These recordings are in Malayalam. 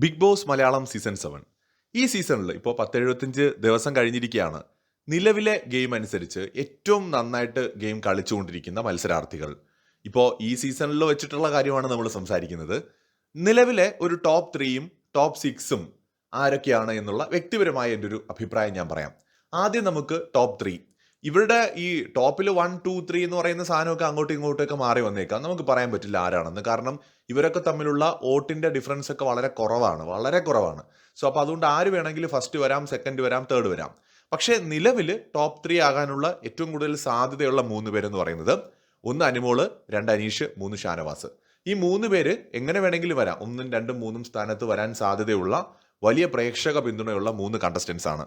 ബിഗ് ബോസ് മലയാളം സീസൺ 7 ഈ സീസണിൽ ഇപ്പോൾ 1075 ദിവസം കഴിഞ്ഞിരിക്കുകയാണ്. നിലവിലെ ഗെയിം അനുസരിച്ച് ഏറ്റവും നന്നായിട്ട് ഗെയിം കളിച്ചുകൊണ്ടിരിക്കുന്ന മത്സരാർത്ഥികൾ ഇപ്പോൾ ഈ സീസണിൽ വെച്ചിട്ടുള്ള കാര്യമാണ് നമ്മൾ സംസാരിക്കുന്നത്. നിലവിലെ ഒരു ടോപ്പ് 3യും ടോപ്പ് 6ഉം ആരൊക്കെയാണ് എന്നുള്ള വ്യക്തിപരമായ എൻ്റെ ഒരു അഭിപ്രായം ഞാൻ പറയാം. ആദ്യം നമുക്ക് ടോപ്പ് 3. ഇവരുടെ ഈ ടോപ്പിൽ 1, 2, 3 എന്ന് പറയുന്ന സാധനമൊക്കെ അങ്ങോട്ടും ഇങ്ങോട്ടൊക്കെ മാറി വന്നേക്കാം. നമുക്ക് പറയാൻ പറ്റില്ല ആരാണെന്ന്. കാരണം ഇവരൊക്കെ തമ്മിലുള്ള വോട്ടിന്റെ ഡിഫറൻസ് ഒക്കെ വളരെ കുറവാണ്, വളരെ കുറവാണ്. സോ അപ്പോൾ അതുകൊണ്ട് ആര് വേണമെങ്കിലും ഫസ്റ്റ് വരാം, സെക്കൻഡ് വരാം, തേർഡ് വരാം. പക്ഷേ നിലവിൽ ടോപ്പ് 3 ആകാനുള്ള ഏറ്റവും കൂടുതൽ സാധ്യതയുള്ള 3 പേരെന്ന് പറയുന്നത് 1 അനിമോള്, 2 അനീഷ്, 3 ഷാനവാസ്. ഈ 3 പേര് എങ്ങനെ വേണമെങ്കിലും വരാം. 1, 2, 3 സ്ഥാനത്ത് വരാൻ സാധ്യതയുള്ള വലിയ പ്രേക്ഷക പിന്തുണയുള്ള 3 കണ്ടസ്റ്റൻസ് ആണ്.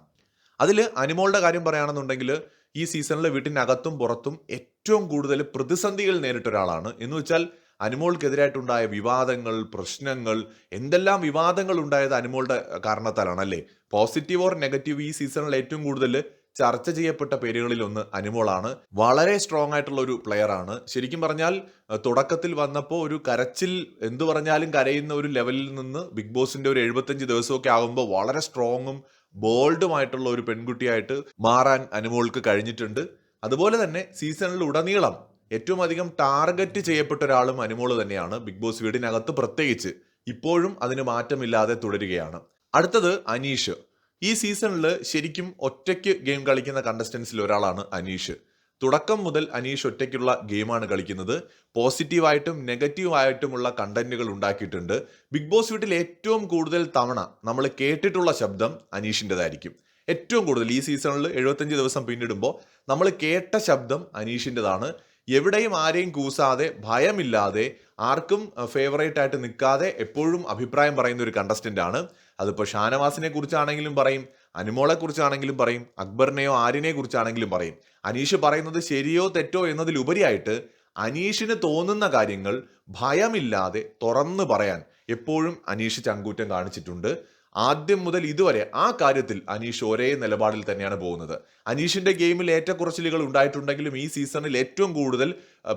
അതിൽ അനിമോളുടെ കാര്യം പറയുകയാണെന്നുണ്ടെങ്കിൽ ഈ സീസണിൽ വീട്ടിനകത്തും പുറത്തും ഏറ്റവും കൂടുതൽ പ്രതിസന്ധികൾ നേരിട്ട ഒരാളാണ്. എന്ന് വെച്ചാൽ അനിമോൾക്കെതിരായിട്ടുണ്ടായ വിവാദങ്ങൾ, പ്രശ്നങ്ങൾ, എന്തെല്ലാം വിവാദങ്ങൾ ഉണ്ടായത് അനിമോളുടെ കാരണത്താലാണ് അല്ലേ. പോസിറ്റീവ് ഓർ നെഗറ്റീവ് ഈ സീസണിൽ ഏറ്റവും കൂടുതൽ ചർച്ച ചെയ്യപ്പെട്ട പേരുകളിൽ ഒന്ന് അനിമോളാണ്. വളരെ സ്ട്രോങ് ആയിട്ടുള്ള ഒരു പ്ലെയർ ആണ്. ശരിക്കും പറഞ്ഞാൽ തുടക്കത്തിൽ വന്നപ്പോൾ ഒരു കരച്ചിൽ, എന്തു പറഞ്ഞാലും കരയുന്ന ഒരു ലെവലിൽ നിന്ന് ബിഗ് ബോസിന്റെ ഒരു 75 ദിവസമൊക്കെ ആകുമ്പോൾ വളരെ സ്ട്രോങ്ങും ബോൾഡുമായിട്ടുള്ള ഒരു പെൺകുട്ടിയായിട്ട് മാറാൻ അനുമോൾക്ക് കഴിഞ്ഞിട്ടുണ്ട്. അതുപോലെ തന്നെ സീസണിൽ ഉടനീളം ഏറ്റവും അധികം ടാർഗറ്റ് ചെയ്യപ്പെട്ട ഒരാളും അനുമോള് തന്നെയാണ്. ബിഗ് ബോസ് വീടിനകത്ത് പ്രത്യേകിച്ച് ഇപ്പോഴും അതിന് മാറ്റമില്ലാതെ തുടരുകയാണ്. അടുത്തത് അനീഷ്. ഈ സീസണിൽ ശരിക്കും ഒറ്റയ്ക്ക് ഗെയിം കളിക്കുന്ന കണ്ടസ്റ്റൻസിൽ ഒരാളാണ് അനീഷ്. തുടക്കം മുതൽ അനീഷ് ഒറ്റയ്ക്കുള്ള ഗെയിമാണ് കളിക്കുന്നത്. പോസിറ്റീവായിട്ടും നെഗറ്റീവായിട്ടുമുള്ള കണ്ടന്റുകൾ ഉണ്ടാക്കിയിട്ടുണ്ട്. ബിഗ് ബോസ് വീട്ടിൽ ഏറ്റവും കൂടുതൽ തവണ നമ്മൾ കേട്ടിട്ടുള്ള ശബ്ദം അനീഷിൻ്റെതായിരിക്കും. ഏറ്റവും കൂടുതൽ ഈ സീസണിൽ 75 ദിവസം പിന്നിടുമ്പോൾ നമ്മൾ കേട്ട ശബ്ദം അനീഷിൻ്റെതാണ്. എവിടെയും ആരെയും കൂസാതെ, ഭയമില്ലാതെ, ആർക്കും ഫേവറേറ്റ് ആയിട്ട് നിൽക്കാതെ എപ്പോഴും അഭിപ്രായം പറയുന്ന ഒരു കണ്ടസ്റ്റന്റ് ആണ്. അതിപ്പോൾ ഷാനവാസിനെ കുറിച്ചാണെങ്കിലും പറയും, അനുമോളെ കുറിച്ചാണെങ്കിലും പറയും, അക്ബറിനെയോ ആരിനെ കുറിച്ചാണെങ്കിലും പറയും. അനീഷ് പറയുന്നത് ശരിയോ തെറ്റോ എന്നതിലുപരിയായിട്ട് അനീഷിന് തോന്നുന്ന കാര്യങ്ങൾ ഭയമില്ലാതെ തുറന്നു പറയാൻ എപ്പോഴും അനീഷ് ചങ്കൂറ്റം കാണിച്ചിട്ടുണ്ട്. ആദ്യം മുതൽ ഇതുവരെ ആ കാര്യത്തിൽ അനീഷ് ഒരേ നിലപാടിൽ തന്നെയാണ് പോകുന്നത്. അനീഷിന്റെ ഗെയിമിൽ ഏറ്റക്കുറച്ചിലുകൾ ഉണ്ടായിട്ടുണ്ടെങ്കിലും ഈ സീസണിൽ ഏറ്റവും കൂടുതൽ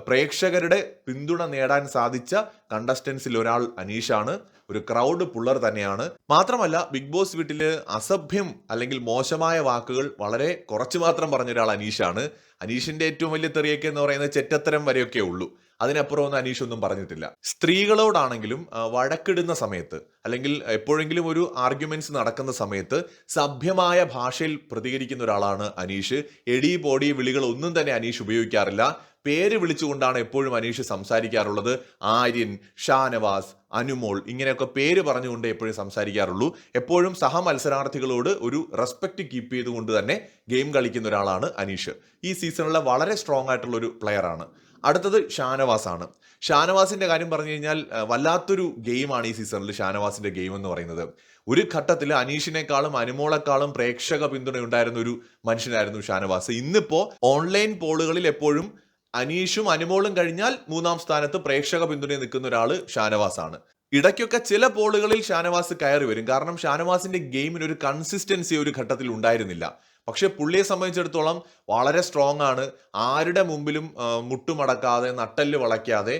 പ്രേക്ഷകരുടെ പിന്തുണ നേടാൻ സാധിച്ച കണ്ടസ്റ്റൻസിൽ ഒരാൾ അനീഷാണ്. ഒരു ക്രൗഡ് പുള്ളർ തന്നെയാണ്. മാത്രമല്ല ബിഗ് ബോസ് വീട്ടില് അസഭ്യം അല്ലെങ്കിൽ മോശമായ വാക്കുകൾ വളരെ കുറച്ച് മാത്രം പറഞ്ഞ ഒരാൾ അനീഷാണ്. അനീഷിന്റെ ഏറ്റവും വലിയ തെറിയൊക്കെ എന്ന് പറയുന്നത് ചെറ്റത്തരം വരെയൊക്കെ ഉള്ളൂ. അതിനപ്പുറം ഒന്നും അനീഷ് ഒന്നും പറഞ്ഞിട്ടില്ല. സ്ത്രീകളോടാണെങ്കിലും വഴക്കിടുന്ന സമയത്ത് അല്ലെങ്കിൽ എപ്പോഴെങ്കിലും ഒരു ആർഗ്യുമെന്റ്സ് നടക്കുന്ന സമയത്ത് സഭ്യമായ ഭാഷയിൽ പ്രതികരിക്കുന്ന ഒരാളാണ് അനീഷ്. എടി പോടി വിളികൾ ഒന്നും തന്നെ അനീഷ് ഉപയോഗിക്കാറില്ല. പേര് വിളിച്ചുകൊണ്ടാണ് എപ്പോഴും അനീഷ് സംസാരിക്കാറുള്ളത്. ആര്യൻ, ഷാനവാസ്, അനുമോൾ, ഇങ്ങനെയൊക്കെ പേര് പറഞ്ഞുകൊണ്ട് എപ്പോഴും സംസാരിക്കാറുള്ളൂ. എപ്പോഴും സഹമത്സരാർത്ഥികളോട് ഒരു റെസ്പെക്ട് കീപ്പ് ചെയ്തുകൊണ്ട് തന്നെ ഗെയിം കളിക്കുന്ന ഒരാളാണ് അനീഷ്. ഈ സീസണിലെ വളരെ സ്ട്രോങ് ആയിട്ടുള്ള ഒരു പ്ലെയർ ആണ്. അടുത്തത് ഷാനവാസ് ആണ്. ഷാനവാസിന്റെ കാര്യം പറഞ്ഞു കഴിഞ്ഞാൽ വല്ലാത്തൊരു ഗെയിമാണ് ഈ സീസണിൽ ഷാനവാസിന്റെ ഗെയിം എന്ന് പറയുന്നത്. ഒരു ഘട്ടത്തിൽ അനീഷിനേക്കാളും അനുമോളെക്കാളും പ്രേക്ഷക പിന്തുണ ഉണ്ടായിരുന്ന ഒരു മനുഷ്യനായിരുന്നു ഷാനവാസ്. ഇന്നിപ്പോ ഓൺലൈൻ പോളുകളിൽ എപ്പോഴും അനീഷും അനുമോളും കഴിഞ്ഞാൽ 3ാം സ്ഥാനത്ത് പ്രേക്ഷക പിന്തുണ നിൽക്കുന്ന ഒരാള് ഷാനവാസ് ആണ്. ഇടയ്ക്കൊക്കെ ചില പോളുകളിൽ ഷാനവാസ് കയറി വരും. കാരണം ഷാനവാസിന്റെ ഗെയിമിന് ഒരു കൺസിസ്റ്റൻസി ഒരു ഘട്ടത്തിൽ ഉണ്ടായിരുന്നില്ല. പക്ഷെ പുള്ളിയെ സംബന്ധിച്ചിടത്തോളം വളരെ സ്ട്രോങ് ആണ്. ആരുടെ മുമ്പിലും മുട്ടുമടക്കാതെ, നട്ടല് വളയ്ക്കാതെ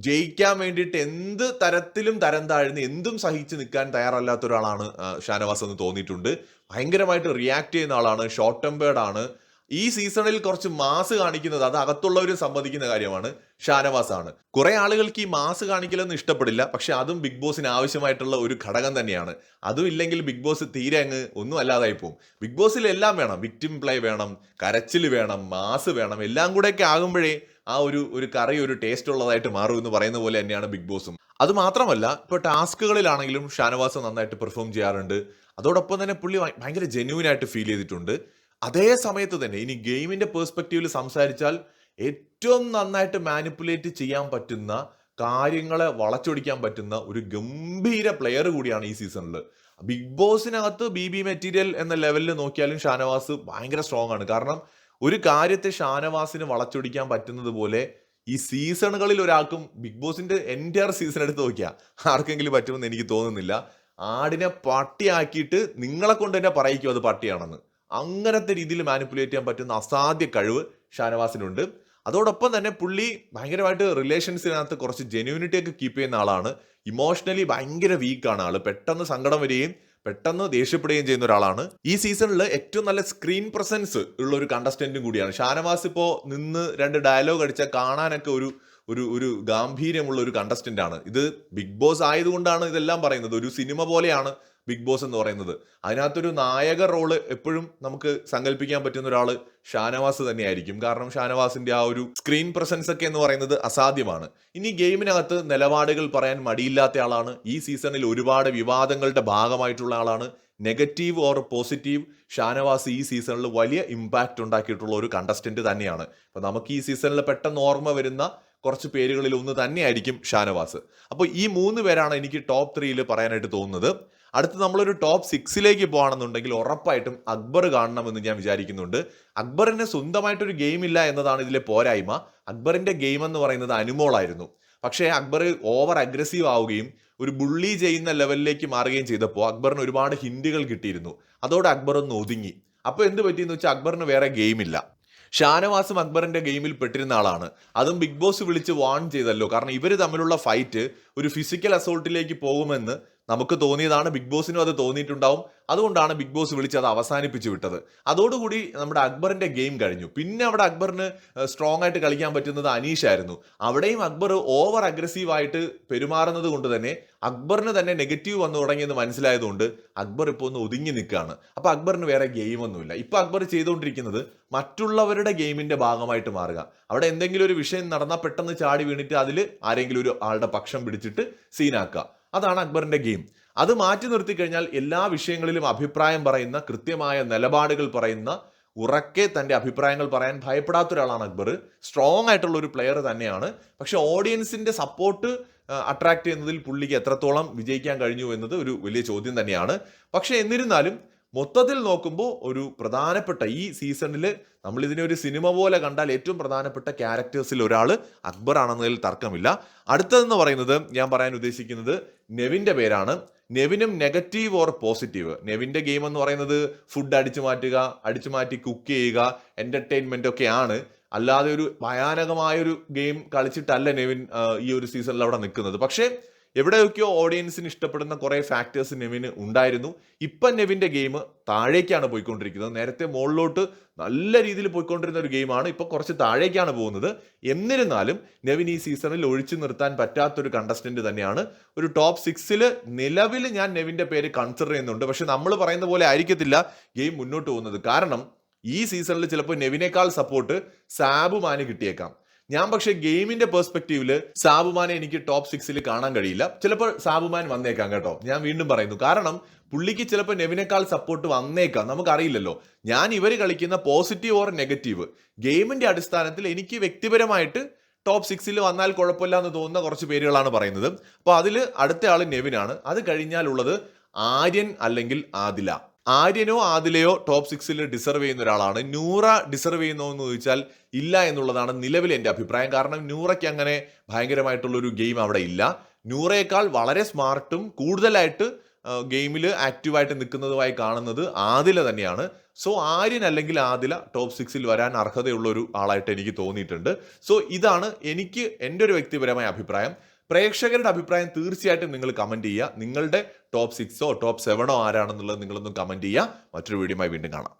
ജയിക്കാൻ വേണ്ടിയിട്ട് എന്ത് തരത്തിലും തരം താഴ്ന്ന് എന്തും സഹിച്ച് നിൽക്കാൻ തയ്യാറല്ലാത്ത ഒരാളാണ് ഷാനവാസ് എന്ന് തോന്നിയിട്ടുണ്ട്. ഭയങ്കരമായിട്ട് റിയാക്ട് ചെയ്യുന്ന ആളാണ്. ഷോർട്ട് ടെമ്പേർഡ് ആണ്. ഈ സീസണിൽ കുറച്ച് മാസ് കാണിക്കുന്നത്, അത് അകത്തുള്ളവരും സമ്മതിക്കുന്ന കാര്യമാണ്, ഷാനവാസ് ആണ്. കുറെ ആളുകൾക്ക് ഈ മാസ് കാണിക്കലൊന്നും ഇഷ്ടപ്പെടില്ല. പക്ഷെ അതും ബിഗ് ബോസിന് ആവശ്യമായിട്ടുള്ള ഒരു ഘടകം തന്നെയാണ്. അതും ഇല്ലെങ്കിൽ ബിഗ് ബോസ് തീരെ അങ്ങ് ഒന്നും അല്ലാതായി പോകും. ബിഗ് ബോസിൽ എല്ലാം വേണം. വിക്ടിം പ്ലേ വേണം, കരച്ചിൽ വേണം, മാസ് വേണം. എല്ലാം കൂടെയൊക്കെ ആകുമ്പോഴേ ആ ഒരു കറി ഒരു ടേസ്റ്റ് ഉള്ളതായിട്ട് മാറും എന്ന് പറയുന്ന പോലെ തന്നെയാണ് ബിഗ് ബോസും. അത് മാത്രമല്ല ഇപ്പോൾ ടാസ്കുകളിലാണെങ്കിലും ഷാനവാസ് നന്നായിട്ട് പെർഫോം ചെയ്യാറുണ്ട്. അതോടൊപ്പം തന്നെ പുള്ളി ഭയങ്കര ജെന്യൂൻ ആയിട്ട് ഫീൽ ചെയ്തിട്ടുണ്ട്. അതേ സമയത്ത് തന്നെ ഇനി ഗെയിമിന്റെ പെർസ്പെക്റ്റീവിൽ സംസാരിച്ചാൽ ഏറ്റവും നന്നായിട്ട് മാനിപ്പുലേറ്റ് ചെയ്യാൻ പറ്റുന്ന, കാര്യങ്ങളെ വളച്ചൊടിക്കാൻ പറ്റുന്ന ഒരു ഗംഭീര പ്ലെയർ കൂടിയാണ് ഈ സീസണിൽ. ബിഗ് ബോസിനകത്ത് ബി മെറ്റീരിയൽ എന്ന ലെവലിൽ നോക്കിയാലും ഷാനവാസ് ഭയങ്കര സ്ട്രോങ് ആണ്. കാരണം ഒരു കാര്യത്തെ ഷാനവാസിന് വളച്ചൊടിക്കാൻ പറ്റുന്നത് പോലെ ഈ സീസണുകളിൽ ഒരാൾക്കും ബിഗ് ബോസിന്റെ എൻറ്റയർ സീസൺ എടുത്ത് നോക്കിയാൽ ആർക്കെങ്കിലും പറ്റുമെന്ന് എനിക്ക് തോന്നുന്നില്ല. ആടിനെ പട്ടിയാക്കിയിട്ട് നിങ്ങളെ കൊണ്ട് തന്നെ പറയിക്കും അത് പട്ടിയാണെന്ന്. അങ്ങനത്തെ രീതിയിൽ മാനിപ്പുലേറ്റ് ചെയ്യാൻ പറ്റുന്ന അസാധ്യ കഴിവ് ഷാനവാസിനുണ്ട്. അതോടൊപ്പം തന്നെ പുള്ളി ഭയങ്കരമായിട്ട് റിലേഷൻസിനകത്ത് കുറച്ച് ജെന്യൂനിറ്റി ഒക്കെ കീപ്പ് ചെയ്യുന്ന ആളാണ്. ഇമോഷണലി ഭയങ്കര വീക്കാണ് ആള്. പെട്ടെന്ന് സങ്കടം വരികയും പെട്ടെന്ന് ദേഷ്യപ്പെടുകയും ചെയ്യുന്ന ഒരാളാണ്. ഈ സീസണിൽ ഏറ്റവും നല്ല സ്ക്രീൻ പ്രസൻസ് ഉള്ള ഒരു കണ്ടസ്റ്റന്റും കൂടിയാണ്. ഷാനവാസ് ഇപ്പോൾ നിന്ന് 2 ഡയലോഗ് അടിച്ചാൽ കാണാനൊക്കെ ഒരു ഒരു ഒരു ഗാംഭീര്യമുള്ള ഒരു കണ്ടസ്റ്റന്റ് ആണ്. ഇത് ബിഗ് ബോസ് ആയതുകൊണ്ടാണ് ഇതെല്ലാം പറയുന്നത്. ഒരു സിനിമ പോലെയാണ് ബിഗ് ബോസ് എന്ന് പറയുന്നത്. അതിനകത്തൊരു നായക റോള് എപ്പോഴും നമുക്ക് സങ്കല്പിക്കാൻ പറ്റുന്ന ഒരാൾ ഷാനവാസ് തന്നെയായിരിക്കും. കാരണം ഷാനവാസിന്റെ ആ ഒരു സ്ക്രീൻ പ്രസൻസ് ഒക്കെ എന്ന് പറയുന്നത് അസാധ്യമാണ്. ഇനി ഗെയിമിനകത്ത് നിലപാടുകൾ പറയാൻ മടിയില്ലാത്ത ആളാണ്. ഈ സീസണിൽ ഒരുപാട് വിവാദങ്ങളുടെ ഭാഗമായിട്ടുള്ള ആളാണ്. നെഗറ്റീവ് ഓർ പോസിറ്റീവ്, ഷാനവാസ് ഈ സീസണിൽ വലിയ ഇമ്പാക്റ്റ് ഉണ്ടാക്കിയിട്ടുള്ള ഒരു കണ്ടസ്റ്റന്റ് തന്നെയാണ്. അപ്പൊ നമുക്ക് ഈ സീസണിൽ പെട്ടെന്ന് ഓർമ്മ വരുന്ന കുറച്ച് പേരുകളിൽ ഒന്ന് തന്നെയായിരിക്കും ഷാനവാസ്. അപ്പോൾ ഈ 3 പേരാണ് എനിക്ക് ടോപ്പ് 3 പറയാനായിട്ട് തോന്നുന്നത്. അടുത്ത് നമ്മളൊരു ടോപ്പ് 6 പോകുകയാണെന്നുണ്ടെങ്കിൽ ഉറപ്പായിട്ടും അക്ബർ കാണണമെന്ന് ഞാൻ വിചാരിക്കുന്നുണ്ട്. അക്ബറിന് സ്വന്തമായിട്ടൊരു ഗെയിം ഇല്ല എന്നതാണ് ഇതിലെ പോരായ്മ. അക്ബറിന്റെ ഗെയിം എന്ന് പറയുന്നത് അനുമോളായിരുന്നു. പക്ഷേ അക്ബർ ഓവർ അഗ്രസീവ് ആവുകയും ഒരു ബുള്ളി ചെയ്യുന്ന ലെവലിലേക്ക് മാറുകയും ചെയ്തപ്പോൾ അക്ബറിന് ഒരുപാട് ഹിന്റുകൾ കിട്ടിയിരുന്നു. അതോടെ അക്ബർ ഒന്ന് ഒതുങ്ങി. അപ്പോൾ എന്ത് പറ്റിയെന്ന് വെച്ചാൽ അക്ബറിന് വേറെ ഗെയിമില്ല. ഷാനവാസും അക്ബറിന്റെ ഗെയിമിൽ പെട്ടിരുന്ന ആളാണ്. അതും ബിഗ് ബോസ് വിളിച്ച് വാൺ ചെയ്തല്ലോ. കാരണം ഇവർ തമ്മിലുള്ള ഫൈറ്റ് ഒരു ഫിസിക്കൽ അസോൾട്ടിലേക്ക് പോകുമെന്ന് നമുക്ക് തോന്നിയതാണ്. ബിഗ് ബോസിനും അത് തോന്നിയിട്ടുണ്ടാവും. അതുകൊണ്ടാണ് ബിഗ് ബോസ് വിളിച്ച് അത് അവസാനിപ്പിച്ചു വിട്ടത്. അതോടുകൂടി നമ്മുടെ അക്ബറിന്റെ ഗെയിം കഴിഞ്ഞു. പിന്നെ അവിടെ അക്ബറിന് സ്ട്രോങ് ആയിട്ട് കളിക്കാൻ പറ്റുന്നത് അനീഷായിരുന്നു. അവിടെയും അക്ബർ ഓവർ അഗ്രസീവ് ആയിട്ട് പെരുമാറുന്നത് കൊണ്ട് തന്നെ അക്ബറിന് തന്നെ നെഗറ്റീവ് വന്നു തുടങ്ങിയെന്ന് മനസ്സിലായതുകൊണ്ട് അക്ബർ ഇപ്പോൾ ഒന്ന് ഒതുങ്ങി നിൽക്കുകയാണ്. അപ്പൊ അക്ബറിന് വേറെ ഗെയിമൊന്നുമില്ല. ഇപ്പൊ അക്ബർ ചെയ്തുകൊണ്ടിരിക്കുന്നത് മറ്റുള്ളവരുടെ ഗെയിമിന്റെ ഭാഗമായിട്ട് മാറുക. അവിടെ എന്തെങ്കിലും ഒരു വിഷയം നടന്നാൽ പെട്ടെന്ന് ചാടി വീണിട്ട് അതിൽ ആരെങ്കിലും ഒരു ആളുടെ പക്ഷം പിടിച്ചിട്ട് സീനാക്കുക. അതാണ് അക്ബറിന്റെ ഗെയിം. അത് മാറ്റി നിർത്തി കഴിഞ്ഞാൽ എല്ലാ വിഷയങ്ങളിലും അഭിപ്രായം പറയുന്ന, കൃത്യമായ നിലപാടുകൾ പറയുന്ന, ഉറക്കെ തന്റെ അഭിപ്രായങ്ങൾ പറയാൻ ഭയപ്പെടാത്ത ഒരാളാണ് അക്ബർ. സ്ട്രോങ് ആയിട്ടുള്ള ഒരു പ്ലെയർ തന്നെയാണ്. പക്ഷെ ഓഡിയൻസിന്റെ സപ്പോർട്ട് അട്രാക്ട് ചെയ്യുന്നതിൽ പുള്ളിക്ക് എത്രത്തോളം വിജയിക്കാൻ കഴിഞ്ഞു എന്നത് ഒരു വലിയ ചോദ്യം തന്നെയാണ്. പക്ഷെ എന്നിരുന്നാലും മൊത്തത്തിൽ നോക്കുമ്പോൾ ഒരു പ്രധാനപ്പെട്ട ഈ സീസണിൽ നമ്മൾ ഇതിനെ ഒരു സിനിമ പോലെ കണ്ടാൽ ഏറ്റവും പ്രധാനപ്പെട്ട ക്യാരക്ടേഴ്സിൽ ഒരാൾ അക്ബർ ആണെന്നതിൽ തർക്കമില്ല. അടുത്തതെന്ന് പറയുന്നത് ഞാൻ പറയാൻ ഉദ്ദേശിക്കുന്നത് നെവിന്റെ പേരാണ്. നെവിനും നെഗറ്റീവ് ഓർ പോസിറ്റീവ്. നെവിന്റെ ഗെയിം എന്ന് പറയുന്നത് ഫുഡ് അടിച്ചു മാറ്റി കുക്ക് ചെയ്യുക, എന്റർടൈൻമെന്റ് ഒക്കെയാണ്. അല്ലാതെ ഒരു ഭയാനകമായൊരു ഗെയിം കളിച്ചിട്ടല്ല നെവിൻ ഈ ഒരു സീസണിൽ അവിടെ നിൽക്കുന്നത്. പക്ഷേ എവിടെയൊക്കെയോ ഓഡിയൻസിന് ഇഷ്ടപ്പെടുന്ന കുറെ ഫാക്ടേഴ്സ് നെവിന് ഉണ്ടായിരുന്നു. ഇപ്പം നെവിന്റെ ഗെയിം താഴേക്കാണ് പോയിക്കൊണ്ടിരിക്കുന്നത്. നേരത്തെ മുകളിലോട്ട് നല്ല രീതിയിൽ പോയിക്കൊണ്ടിരുന്ന ഒരു ഗെയിമാണ്. ഇപ്പൊ കുറച്ച് താഴേക്കാണ് പോകുന്നത്. എന്നിരുന്നാലും നെവിൻ ഈ സീസണിൽ ഒഴിച്ചു നിർത്താൻ പറ്റാത്തൊരു കണ്ടസ്റ്റന്റ് തന്നെയാണ്. ഒരു ടോപ്പ് 6 നിലവിൽ ഞാൻ നെവിന്റെ പേര് കൺസിഡർ ചെയ്യുന്നുണ്ട്. പക്ഷെ നമ്മൾ പറയുന്ന പോലെ ആയിരിക്കത്തില്ല ഗെയിം മുന്നോട്ട് പോകുന്നത്. കാരണം ഈ സീസണിൽ ചിലപ്പോൾ നെവിനേക്കാൾ സപ്പോർട്ട് സാബുമാന് കിട്ടിയേക്കാം. ഞാൻ പക്ഷെ ഗെയിമിന്റെ പെർസ്പെക്റ്റീവില് സാബുമാനെ എനിക്ക് ടോപ്പ് 6 കാണാൻ കഴിയില്ല. ചിലപ്പോൾ സാബുമാൻ വന്നേക്കാം കേട്ടോ. ഞാൻ വീണ്ടും പറയുന്നു. കാരണം പുള്ളിക്ക് ചിലപ്പോൾ നെവിനേക്കാൾ സപ്പോർട്ട് വന്നേക്കാം, നമുക്കറിയില്ലല്ലോ. ഞാൻ ഇവര് കളിക്കുന്ന പോസിറ്റീവ് ഓർ നെഗറ്റീവ് ഗെയിമിന്റെ അടിസ്ഥാനത്തിൽ എനിക്ക് വ്യക്തിപരമായിട്ട് ടോപ്പ് 6 വന്നാൽ കുഴപ്പമില്ല എന്ന് തോന്നുന്ന കുറച്ച് പേരുകളാണ് പറയുന്നത്. അപ്പോൾ അതിൽ അടുത്ത ആള് നെവിനാണ്. അത് കഴിഞ്ഞാലുള്ളത് ആര്യൻ അല്ലെങ്കിൽ ആദില. ആര്യനോ ആദിലയോ ടോപ്പ് 6 ഡിസർവ് ചെയ്യുന്ന ഒരാളാണ്. നൂറ ഡിസർവ് ചെയ്യുന്നോ എന്ന് ചോദിച്ചാൽ ഇല്ല എന്നുള്ളതാണ് നിലവിൽ എൻ്റെ അഭിപ്രായം. കാരണം നൂറയ്ക്ക് അങ്ങനെ ഭയങ്കരമായിട്ടുള്ളൊരു ഗെയിം അവിടെ ഇല്ല. നൂറയേക്കാൾ വളരെ സ്മാർട്ടും കൂടുതലായിട്ട് ഗെയിമിൽ ആക്റ്റീവായിട്ട് നിൽക്കുന്നതുമായി കാണുന്നത് ആദില തന്നെയാണ്. സോ ആര്യൻ അല്ലെങ്കിൽ ആദില ടോപ്പ് 6 വരാൻ അർഹതയുള്ള ഒരു ആളായിട്ട് എനിക്ക് തോന്നിയിട്ടുണ്ട്. സോ ഇതാണ് എനിക്ക് എൻ്റെ ഒരു വ്യക്തിപരമായ അഭിപ്രായം. പ്രേക്ഷകരുടെ അഭിപ്രായം തീർച്ചയായിട്ടും നിങ്ങൾ കമന്റ് ചെയ്യുക. നിങ്ങളുടെ ടോപ്പ് 6 ടോപ്പ് 7 ആരാണെന്നുള്ളത് നിങ്ങളൊന്ന് കമന്റ് ചെയ്യുക. മറ്റൊരു വീഡിയോയുമായി വീണ്ടും കാണാം.